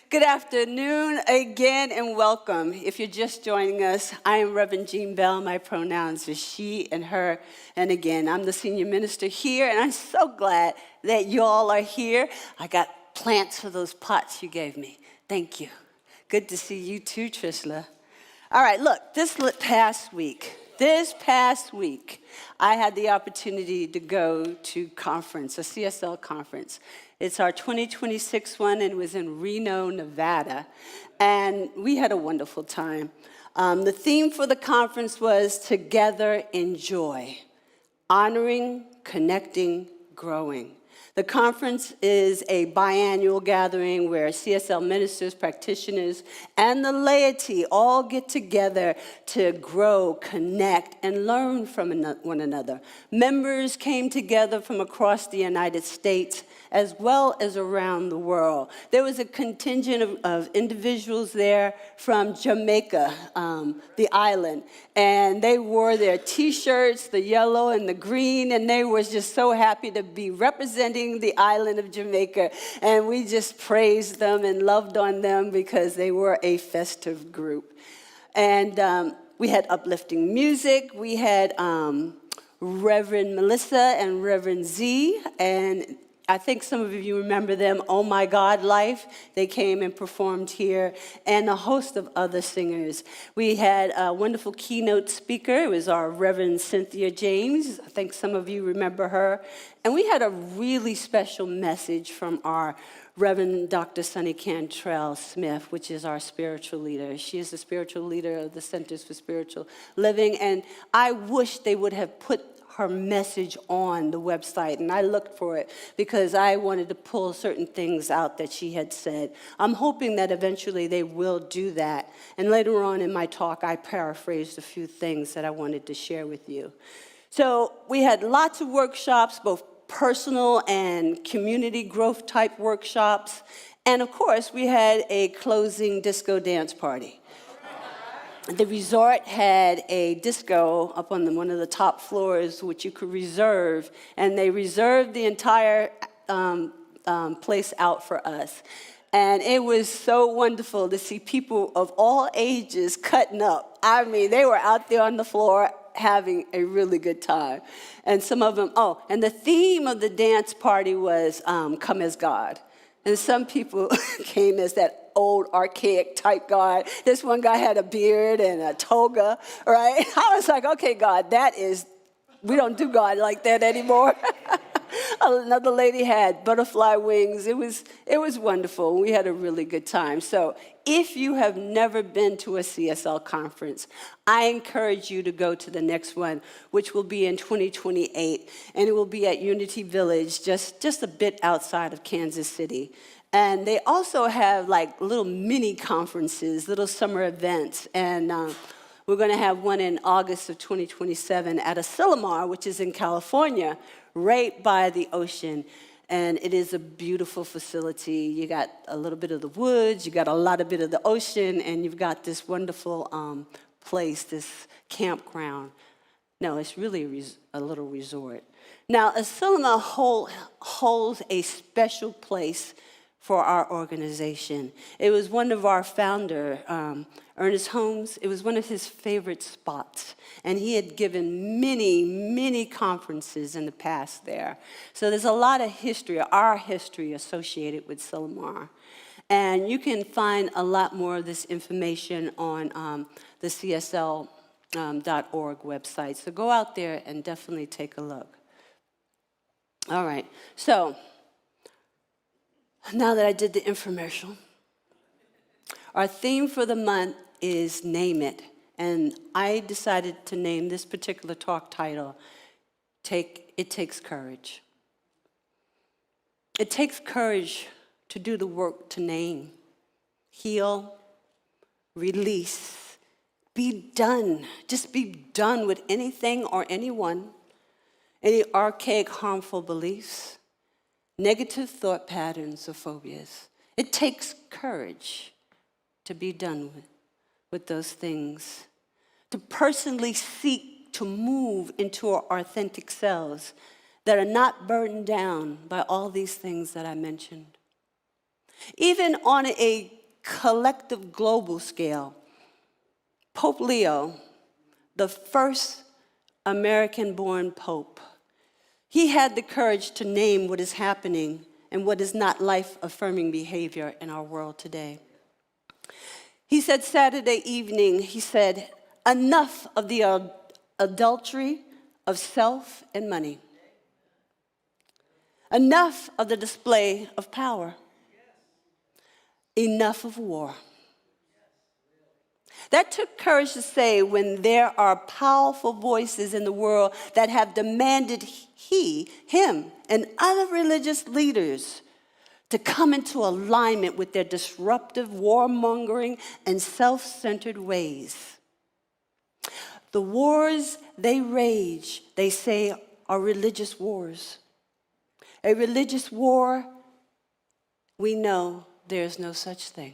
Good afternoon again and welcome. If you're just joining us, I am Reverend Jean Bell. My pronouns are she and her. And again, I'm the senior minister here, and I'm so glad that you all are here. I got plants for those pots you gave me. Thank you. Good to see you too, Trishla. All right, look, this past week, I had the opportunity to go to conference, a CSL conference. It's our 2026 one, and it was in Reno, Nevada. And we had a wonderful time. The theme for the conference was Together in Joy, honoring, connecting, growing. The conference is a biannual gathering where CSL ministers, practitioners, and the laity all get together to grow, connect, and learn from one another. Members came together from across the United States as well as around the world. There was a contingent of individuals there from Jamaica, the island, and they wore their T-shirts, the yellow and the green, and they were just so happy to be representing the island of Jamaica, and we just praised them and loved on them because they were a festive group. And we had uplifting music. We had Reverend Melissa and Reverend Z, and I think some of you remember them, Oh My God Life. They came and performed here, and a host of other singers. We had a wonderful keynote speaker. It was our Reverend Cynthia James. I think some of you remember her. And we had a really special message from our Reverend Dr. Sunny Cantrell Smith, which is our spiritual leader. She is the spiritual leader of the Centers for Spiritual Living, and I wish they would have put her message on the website, and I looked for it because I wanted to pull certain things out that she had said. I'm hoping that eventually they will do that, and later on in my talk, I paraphrased a few things that I wanted to share with you. So we had lots of workshops, both personal and community growth type workshops, and of course, we had a closing disco dance party. The resort had a disco up on one of the top floors, which you could reserve, and they reserved the entire place out for us. And it was so wonderful to see people of all ages cutting up. I mean, they were out there on the floor having a really good time. And some of them, and the theme of the dance party was Come as God. And some people came as that old archaic type God. This one guy had a beard and a toga, right? I was like, okay, God, we don't do God like that anymore. Another lady had butterfly wings. It was wonderful. We had a really good time. So if you have never been to a CSL conference, I encourage you to go to the next one, which will be in 2028, and it will be at Unity Village, just a bit outside of Kansas City. And they also have like little mini conferences, little summer events, and we're going to have one in August of 2027 at Asilomar, which is in California, right by the ocean. And it is a beautiful facility. You got a little bit of the woods, you got a lot of bit of the ocean, and you've got this wonderful place, this campground. No, it's really a little resort. Now, Asilomar holds a special place for our organization. It was one of our founder, Ernest Holmes, it was one of his favorite spots. And he had given many, many conferences in the past there. So there's a lot of history, our history associated with Asilomar. And you can find a lot more of this information on the CSL.org website. So go out there and definitely take a look. All right, so now that I did the infomercial, our theme for the month is Name It. And I decided to name this particular talk title, It Takes Courage. It takes courage to do the work to name, heal, release, be done. Just be done with anything or anyone, any archaic, harmful beliefs, negative thought patterns or phobias. It takes courage to be done with those things, to personally seek to move into our authentic selves that are not burdened down by all these things that I mentioned. Even on a collective global scale, Pope Leo, the first American-born pope, he had the courage to name what is happening and what is not life-affirming behavior in our world today. He said Saturday evening, he said, enough of the adultery of self and money. Enough of the display of power. Enough of war. That took courage to say when there are powerful voices in the world that have demanded him, and other religious leaders to come into alignment with their disruptive, warmongering, and self-centered ways. The wars they rage, they say, are religious wars. A religious war, we know there is no such thing.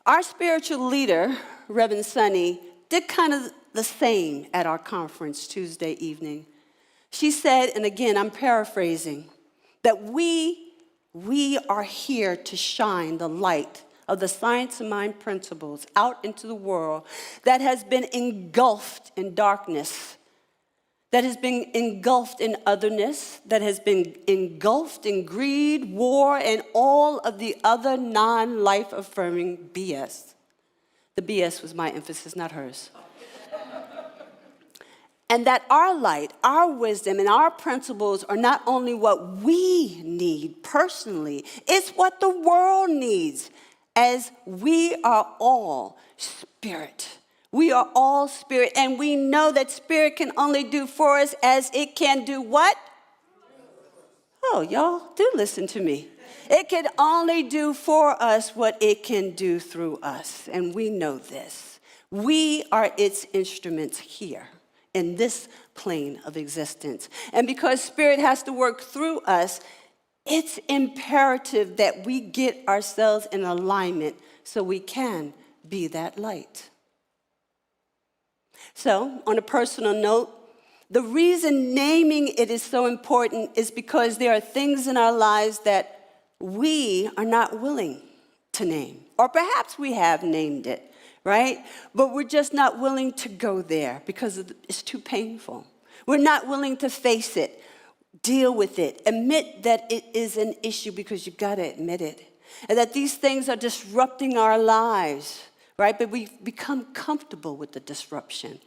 Our spiritual leader, Reverend Sunny, did kind of the same at our conference Tuesday evening. She said, and again, I'm paraphrasing, that we are here to shine the light of the science of mind principles out into the world that has been engulfed in darkness, that has been engulfed in otherness, that has been engulfed in greed, war, and all of the other non-life affirming BS. The BS was my emphasis, not hers. And that our light, our wisdom, and our principles are not only what we need personally, it's what the world needs, as we are all spirit. We are all spirit, and we know that spirit can only do for us as it can do what? Oh, y'all, do listen to me. It can only do for us what it can do through us, and we know this. We are its instruments here in this plane of existence. And because spirit has to work through us, it's imperative that we get ourselves in alignment so we can be that light. So, on a personal note, the reason naming it is so important is because there are things in our lives that we are not willing to name. Or perhaps we have named it, right? But we're just not willing to go there because it's too painful. We're not willing to face it, deal with it, admit that it is an issue because you got to admit it. And that these things are disrupting our lives, right? But we've become comfortable with the disruption.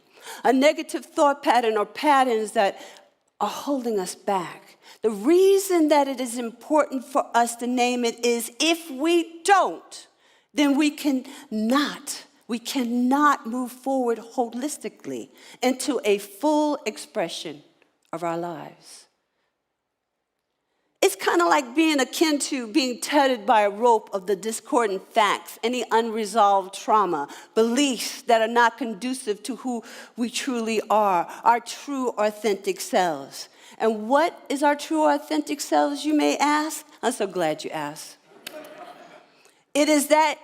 A negative thought pattern or patterns that are holding us back. The reason that it is important for us to name it is if we don't, then we cannot move forward holistically into a full expression of our lives. It's kind of like being akin to being tethered by a rope of the discordant facts, any unresolved trauma, beliefs that are not conducive to who we truly are, our true, authentic selves. And what is our true, authentic selves, you may ask? I'm so glad you asked. It is that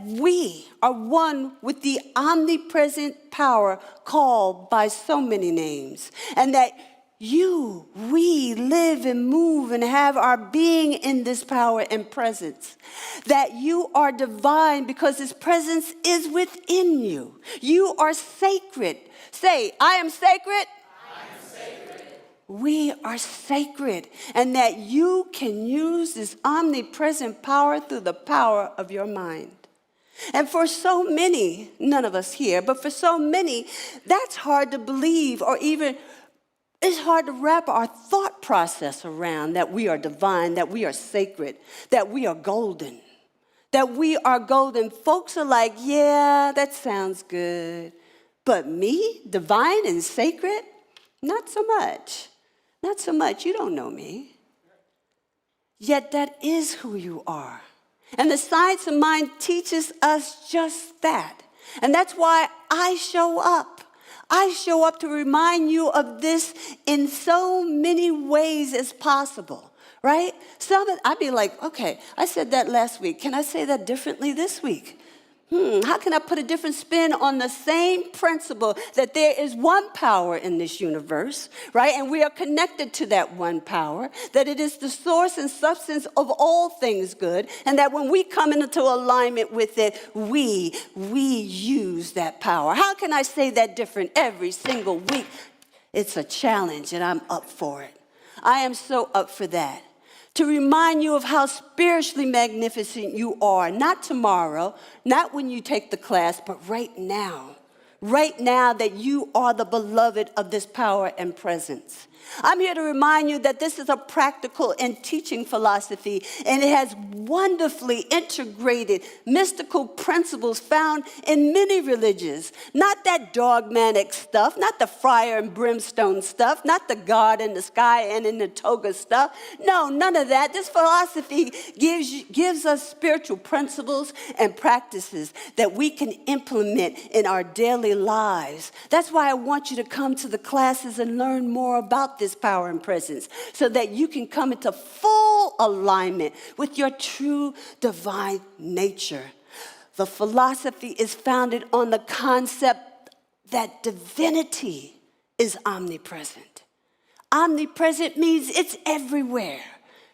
we are one with the omnipresent power called by so many names, and that we live and move and have our being in this power and presence. That you are divine because His presence is within you. You are sacred. Say, I am sacred. I am sacred. We are sacred. And that you can use this omnipresent power through the power of your mind. And for so many, none of us here, but for so many, that's hard to believe or even it's hard to wrap our thought process around that we are divine, that we are sacred, that we are golden. That we are golden. Folks are like, yeah, that sounds good. But me, divine and sacred? Not so much. Not so much. You don't know me. Yet that is who you are. And the science of mind teaches us just that. And that's why I show up. I show up to remind you of this in so many ways as possible, right? I'd be like, okay, I said that last week. Can I say that differently this week? How can I put a different spin on the same principle that there is one power in this universe, right? And we are connected to that one power, that it is the source and substance of all things good, and that when we come into alignment with it, we use that power. How can I say that different every single week? It's a challenge, and I'm up for it. I am so up for that. To remind you of how spiritually magnificent you are, not tomorrow, not when you take the class, but right now. Right now that you are the beloved of this power and presence. I'm here to remind you that this is a practical and teaching philosophy, and it has wonderfully integrated mystical principles found in many religions. Not that dogmatic stuff, not the fire and brimstone stuff, not the God in the sky and in the toga stuff. No, none of that. This philosophy gives us spiritual principles and practices that we can implement in our daily lives. That's why I want you to come to the classes and learn more about this power and presence so that you can come into full alignment with your true divine nature. The philosophy is founded on the concept that divinity is omnipresent. Omnipresent means it's everywhere,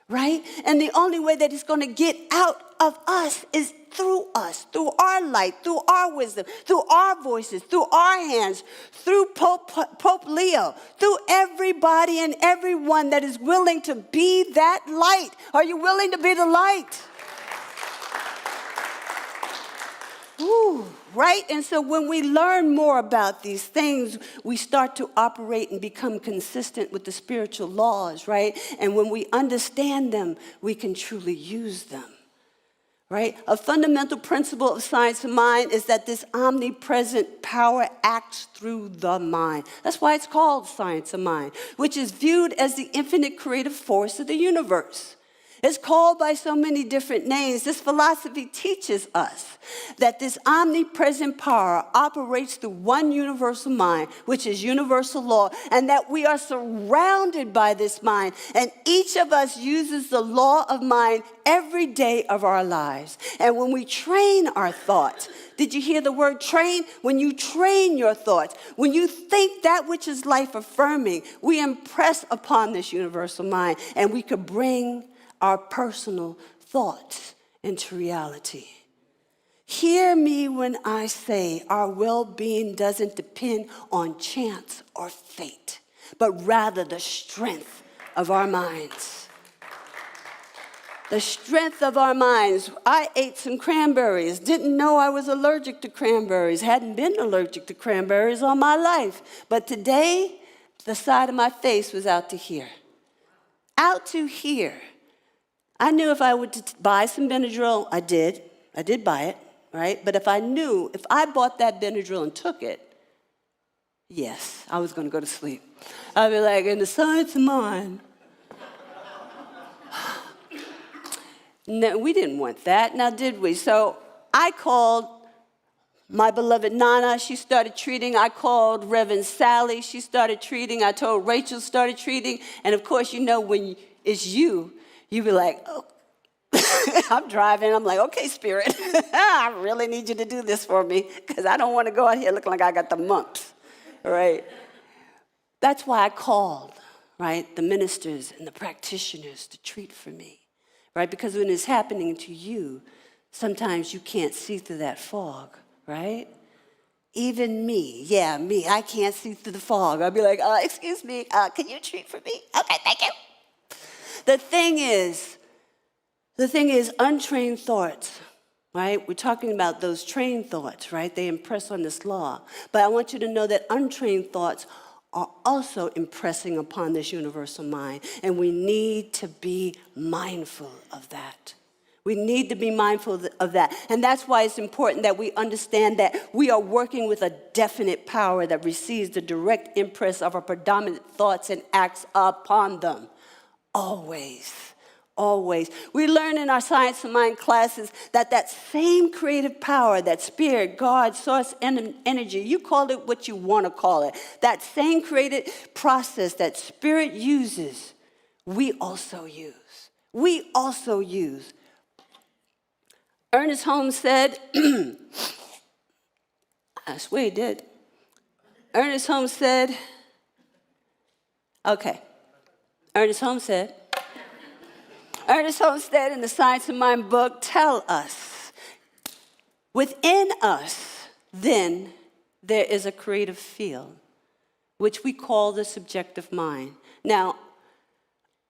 right? And the only way that it's going to get out of us is through us, through our light, through our wisdom, through our voices, through our hands, through Pope Leo, through everybody and everyone that is willing to be that light. Are you willing to be the light? Ooh, right? And so when we learn more about these things, we start to operate and become consistent with the spiritual laws, right? And when we understand them, we can truly use them. Right? A fundamental principle of science of mind is that this omnipresent power acts through the mind. That's why it's called science of mind, which is viewed as the infinite creative force of the universe. It's called by so many different names. This philosophy teaches us that this omnipresent power operates through one universal mind, which is universal law, and that we are surrounded by this mind. And each of us uses the law of mind every day of our lives. And when we train our thoughts, did you hear the word train? When you train your thoughts, when you think that which is life-affirming, we impress upon this universal mind, and we could bring our personal thoughts into reality. Hear me when I say our well-being doesn't depend on chance or fate, but rather the strength of our minds. The strength of our minds. I ate some cranberries, didn't know I was allergic to cranberries, hadn't been allergic to cranberries all my life. But today, the side of my face was out to here. Out to here. I knew if I would buy some Benadryl, I did buy it, right? But if I bought that Benadryl and took it, yes, I was going to go to sleep. I'd be like, in the science of mind. No, we didn't want that, now did we? So I called my beloved Nana, she started treating. I called Reverend Sally, she started treating. I told Rachel, started treating. And of course, you know, when it's you be like, oh, I'm driving. I'm like, okay, Spirit, I really need you to do this for me because I don't want to go out here looking like I got the mumps, right? That's why I called, right, the ministers and the practitioners to treat for me, right? Because when it's happening to you, sometimes you can't see through that fog, right? Even me, I can't see through the fog. I'll be like, excuse me, can you treat for me? Okay, thank you. The thing is untrained thoughts, right? We're talking about those trained thoughts, right? They impress on this law. But I want you to know that untrained thoughts are also impressing upon this universal mind, and we need to be mindful of that. We need to be mindful of that. And that's why it's important that we understand that we are working with a definite power that receives the direct impress of our predominant thoughts and acts upon them. Always. We learn in our science of mind classes that same creative power, that spirit, God, source, energy, you call it what you want to call it, that same creative process that spirit uses, we also use. Ernest Holmes said, I swear he did. Ernest Holmes said, okay. Ernest Holmes said in the Science of Mind book, tell us, within us, then, there is a creative field, which we call the subjective mind. Now,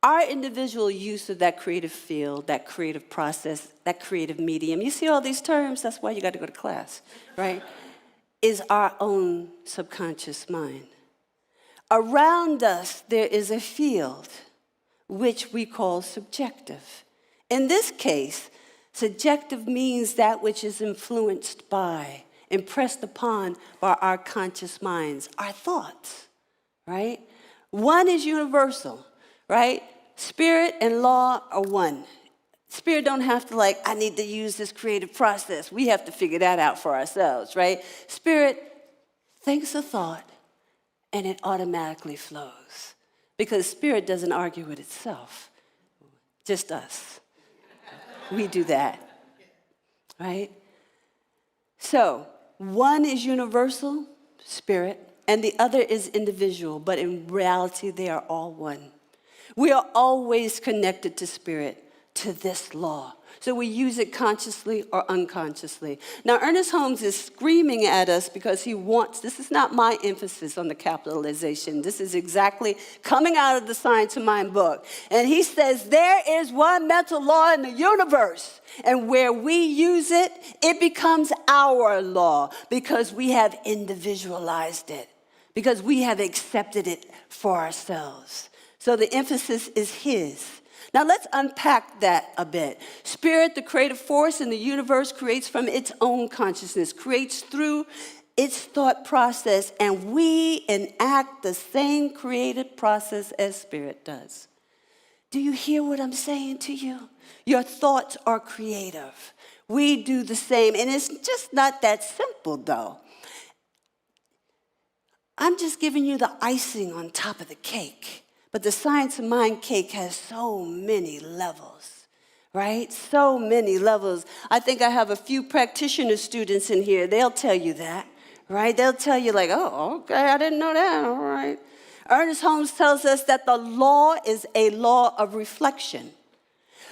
our individual use of that creative field, that creative process, that creative medium, you see all these terms, that's why you got to go to class, right? Is our own subconscious mind. Around us, there is a field which we call subjective. In this case, subjective means that which is influenced by, impressed upon by our conscious minds, our thoughts, right? One is universal, right? Spirit and law are one. Spirit don't have to I need to use this creative process. We have to figure that out for ourselves, right? Spirit thinks a thought, and it automatically flows. Because spirit doesn't argue with itself, just us. We do that, right? So, one is universal, spirit, and the other is individual, but in reality, they are all one. We are always connected to spirit, to this law. So we use it consciously or unconsciously. Now, Ernest Holmes is screaming at us because he wants, this is not my emphasis on the capitalization. This is exactly coming out of the Science of Mind book. And he says, there is one mental law in the universe. And where we use it, it becomes our law because we have individualized it, because we have accepted it for ourselves. So the emphasis is his. Now let's unpack that a bit. Spirit, the creative force in the universe, creates from its own consciousness, creates through its thought process, and we enact the same creative process as spirit does. Do you hear what I'm saying to you? Your thoughts are creative. We do the same, and it's just not that simple, though. I'm just giving you the icing on top of the cake. But the Science of Mind cake has so many levels, right? So many levels. I think I have a few practitioner students in here. They'll tell you that, right? They'll tell you oh, okay, I didn't know that, all right. Ernest Holmes tells us that the law is a law of reflection.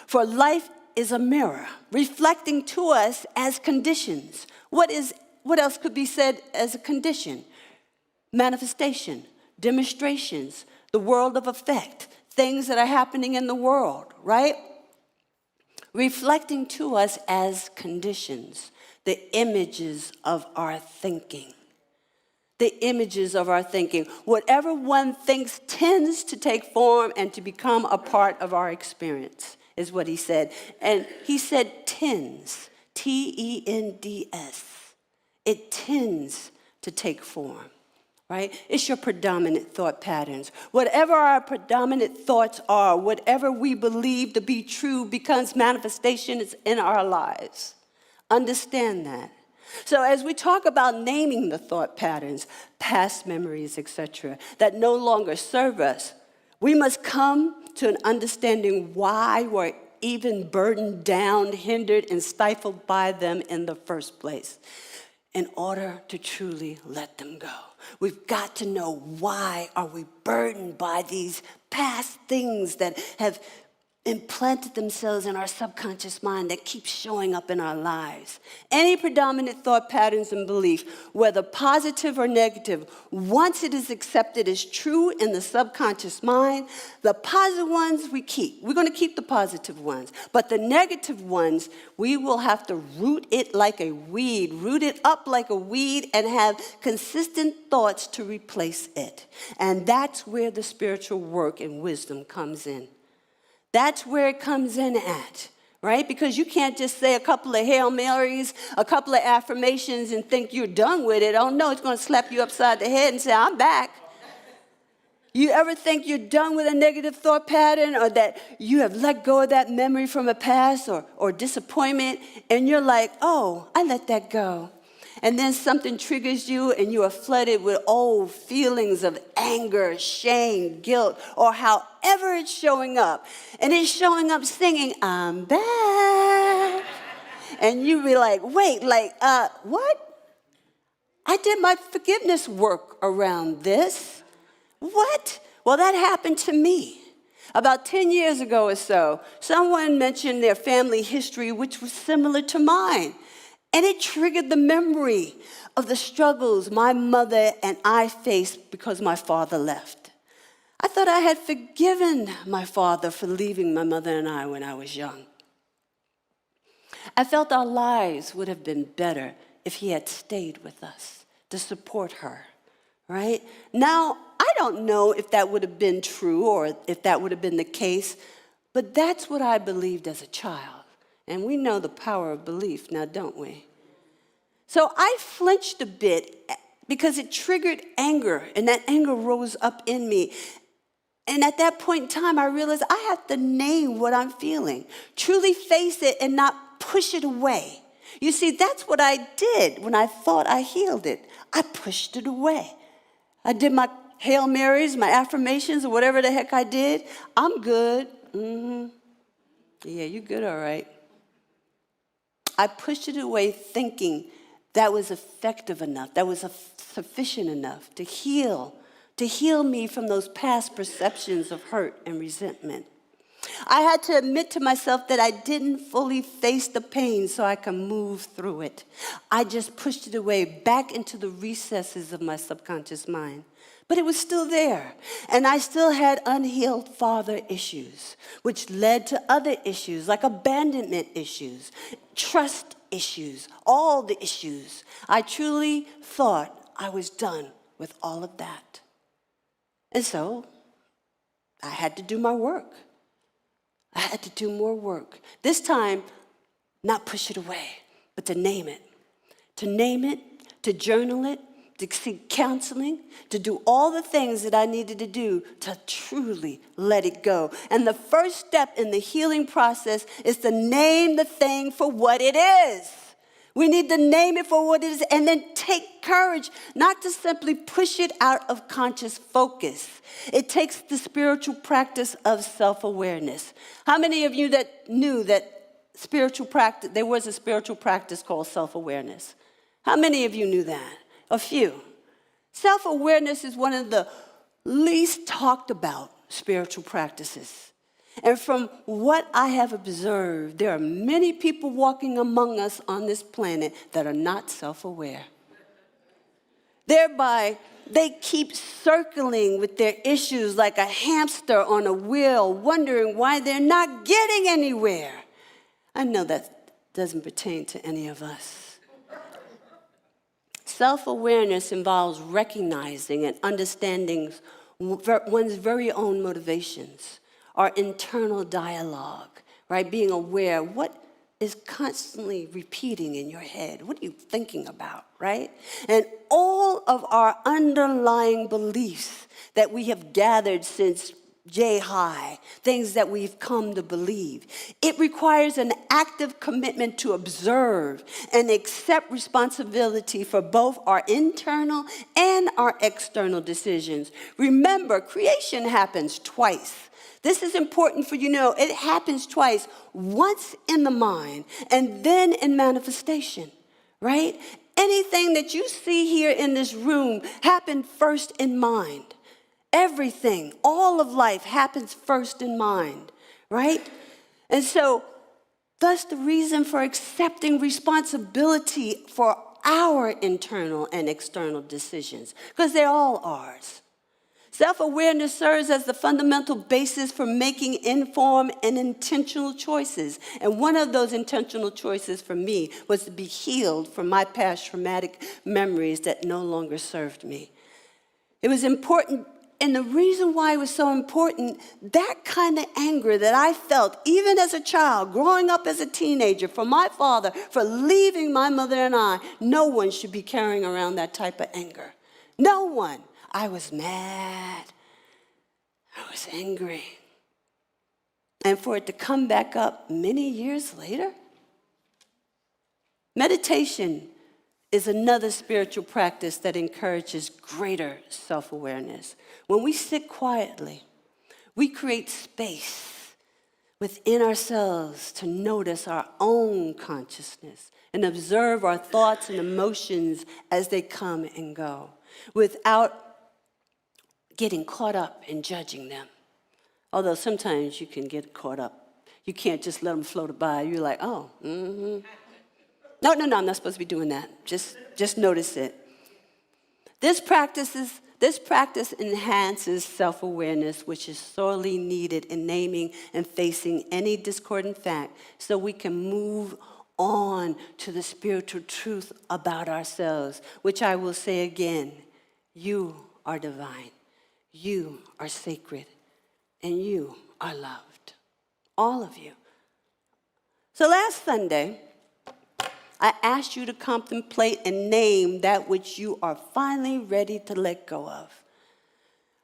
For life is a mirror, reflecting to us as conditions. What else could be said as a condition? Manifestation, demonstrations, the world of effect, things that are happening in the world, right? Reflecting to us as conditions, the images of our thinking. The images of our thinking. Whatever one thinks tends to take form and to become a part of our experience, is what he said. And he said tends, T-E-N-D-S. It tends to take form. Right? It's your predominant thought patterns. Whatever our predominant thoughts are, whatever we believe to be true becomes manifestations in our lives. Understand that. So as we talk about naming the thought patterns, past memories, etc., that no longer serve us, we must come to an understanding why we're even burdened down, hindered, and stifled by them in the first place, in order to truly let them go. We've got to know why are we burdened by these past things that have implanted themselves in our subconscious mind that keep showing up in our lives. Any predominant thought patterns and belief, whether positive or negative, once it is accepted as true in the subconscious mind, the positive ones we keep. We're going to keep the positive ones. But the negative ones, we will have to root it like a weed, root it up like a weed, and have consistent thoughts to replace it. And that's where the spiritual work and wisdom comes in. That's where it comes in at, right? Because you can't just say a couple of Hail Marys, a couple of affirmations and think you're done with it. Oh, no, it's going to slap you upside the head and say, I'm back. You ever think you're done with a negative thought pattern, or that you have let go of that memory from a past or disappointment, and you're like, oh, I let that go. And then something triggers you and you are flooded with old feelings of anger, shame, guilt, or however it's showing up. And it's showing up singing, I'm back. And you'd be like, wait, what? I did my forgiveness work around this. What? Well, that happened to me. About 10 years ago or so, someone mentioned their family history, which was similar to mine. And it triggered the memory of the struggles my mother and I faced because my father left. I thought I had forgiven my father for leaving my mother and I when I was young. I felt our lives would have been better if he had stayed with us to support her, right? Now, I don't know if that would have been true or if that would have been the case, but that's what I believed as a child. And we know the power of belief now, don't we? So I flinched a bit because it triggered anger, and that anger rose up in me. And at that point in time, I realized I have to name what I'm feeling, truly face it and not push it away. You see, that's what I did when I thought I healed it. I pushed it away. I did my Hail Marys, my affirmations, or whatever the heck I did. I'm good. Yeah, you're good, all right. I pushed it away thinking that was effective enough, that was sufficient enough to heal me from those past perceptions of hurt and resentment. I had to admit to myself that I didn't fully face the pain so I can move through it. I just pushed it away back into the recesses of my subconscious mind. But it was still there, and I still had unhealed father issues, which led to other issues like abandonment issues, trust issues, all the issues. I truly thought I was done with all of that. And so I had to do my work. I had to do more work. This time, not push it away, but to name it. To name it, to journal it, to seek counseling, to do all the things that I needed to do to truly let it go. And the first step in the healing process is to name the thing for what it is. We need to name it for what it is and then take courage not to simply push it out of conscious focus. It takes the spiritual practice of self-awareness. How many of you that knew that spiritual practice, there was a spiritual practice called self-awareness? How many of you knew that? A few. Self-awareness is one of the least talked about spiritual practices. And from what I have observed, there are many people walking among us on this planet that are not self-aware. Thereby, they keep circling with their issues like a hamster on a wheel, wondering why they're not getting anywhere. I know that doesn't pertain to any of us. Self-awareness involves recognizing and understanding one's very own motivations, our internal dialogue, right? Being aware what is constantly repeating in your head. What are you thinking about, right? And all of our underlying beliefs that we have gathered since J-High, things that we've come to believe. It requires an active commitment to observe and accept responsibility for both our internal and our external decisions. Remember, creation happens twice. This is important for you to know. It happens twice, once in the mind and then in manifestation, right? Anything that you see here in this room happened first in mind. Everything, all of life happens first in mind, right? And so, thus the reason for accepting responsibility for our internal and external decisions, because they're all ours. Self-awareness serves as the fundamental basis for making informed and intentional choices. And one of those intentional choices for me was to be healed from my past traumatic memories that no longer served me. It was important. And the reason why it was so important, that kind of anger that I felt, even as a child, growing up as a teenager, for my father, for leaving my mother and I, no one should be carrying around that type of anger. No one. I was mad. I was angry. And for it to come back up many years later, meditation is another spiritual practice that encourages greater self-awareness. When we sit quietly, we create space. within ourselves to notice our own consciousness and observe our thoughts and emotions as they come and go without getting caught up in judging them. Although sometimes you can get caught up. You can't just let them float by. You're like, oh, No, I'm not supposed to be doing that. Just notice it. This practice enhances self-awareness, which is sorely needed in naming and facing any discordant fact so we can move on to the spiritual truth about ourselves, which I will say again, you are divine, you are sacred, and you are loved. All of you. So last Sunday, I asked you to contemplate and name that which you are finally ready to let go of.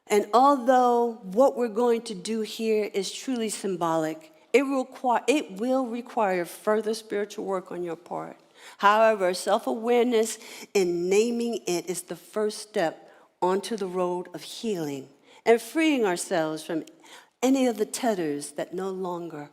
And although what we're going to do here is truly symbolic, it will require further spiritual work on your part. However, self-awareness in naming it is the first step onto the road of healing and freeing ourselves from any of the tethers that no longer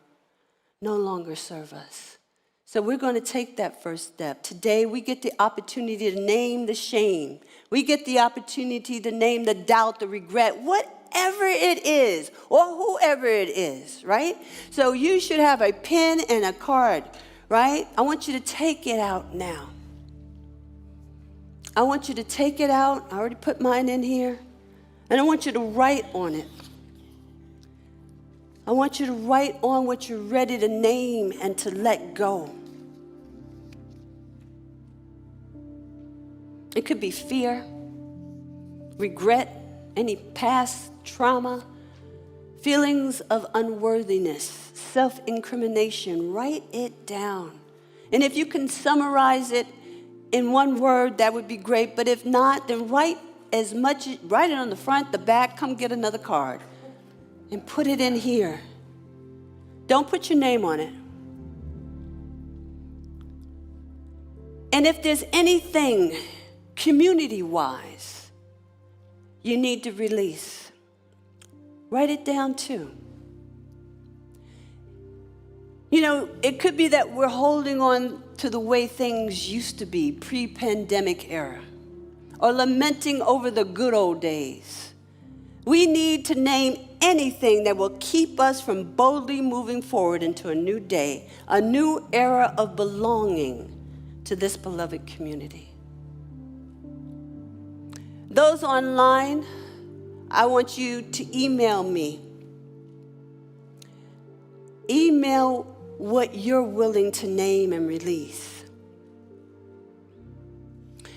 serve us. So we're going to take that first step. Today, we get the opportunity to name the shame. We get the opportunity to name the doubt, the regret, whatever it is, or whoever it is, right? So you should have a pen and a card, right? I want you to take it out now. I want you to take it out. I already put mine in here. And I want you to write on it. I want you to write on what you're ready to name and to let go. It could be fear, regret, any past trauma, feelings of unworthiness, self-incrimination. Write it down. And if you can summarize it in one word, that would be great. But if not, then write it on the front, the back, come get another card and put it in here. Don't put your name on it. And if there's anything community-wise you need to release, write it down too. You know, it could be that we're holding on to the way things used to be pre-pandemic era, or lamenting over the good old days. We need to name anything that will keep us from boldly moving forward into a new day, a new era of belonging to this beloved community. Those online, I want you to email me. Email what you're willing to name and release.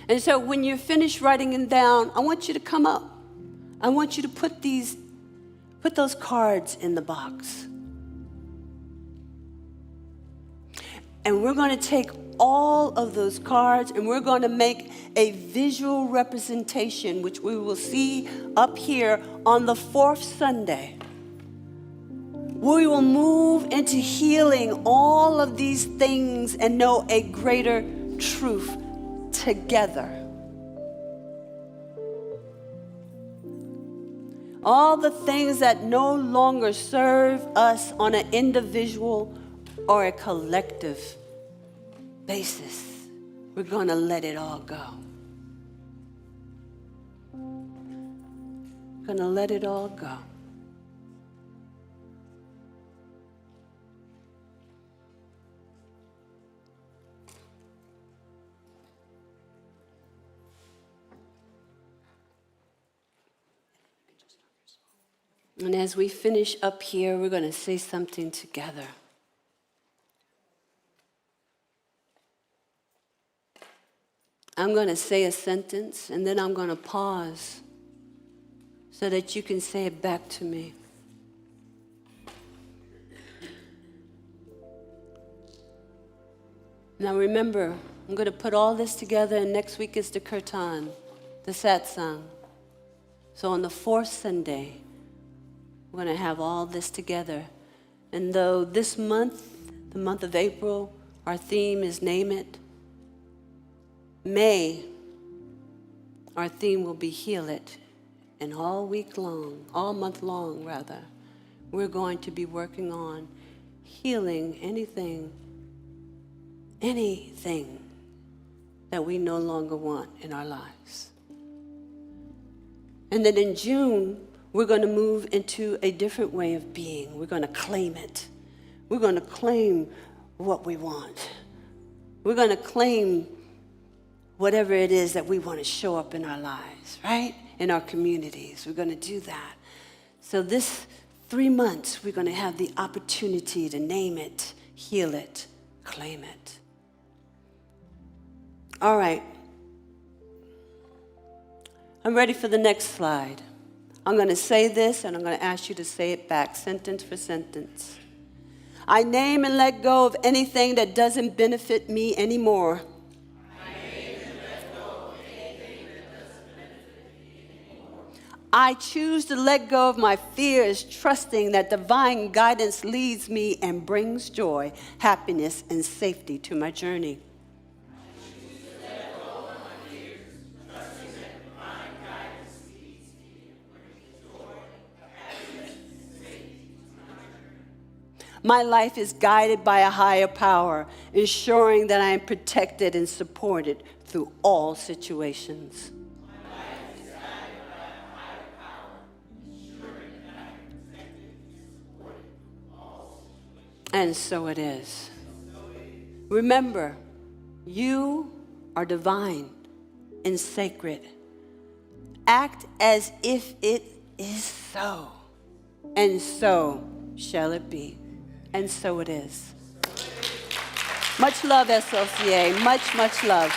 And so when you're finished writing it down, I want you to come up. I want you to put those cards in the box. And we're going to take all of those cards and we're going to make a visual representation, which we will see up here on the fourth Sunday. We will move into healing all of these things and know a greater truth together. All the things that no longer serve us on an individual or a collective basis, we're going to let it all go. We're going to let it all go. And as we finish up here, we're going to say something together. I'm going to say a sentence, and then I'm going to pause so that you can say it back to me. Now remember, I'm going to put all this together, and next week is the kirtan, the satsang. So on the fourth Sunday, we're going to have all this together. And though this month, the month of April, our theme is Name It, May, our theme will be Heal It. And all month long, we're going to be working on healing anything that we no longer want in our lives. And then in June, we're going to move into a different way of being. We're going to claim it. We're going to claim what we want. We're going to claim whatever it is that we want to show up in our lives, right? In our communities. We're going to do that. So this 3 months, we're going to have the opportunity to name it, heal it, claim it. All right. I'm ready for the next slide. I'm going to say this, and I'm going to ask you to say it back, sentence for sentence. I name and let go of anything that doesn't benefit me anymore. I choose to let go of my fears, trusting that divine guidance leads me and brings joy, happiness, and safety to my journey. My life is guided by a higher power, ensuring that I am protected and supported through all situations. And so it is. Remember, you are divine and sacred. Act as if it is so, and so shall it be. And so it is. Much love, SLCA. Much, much love.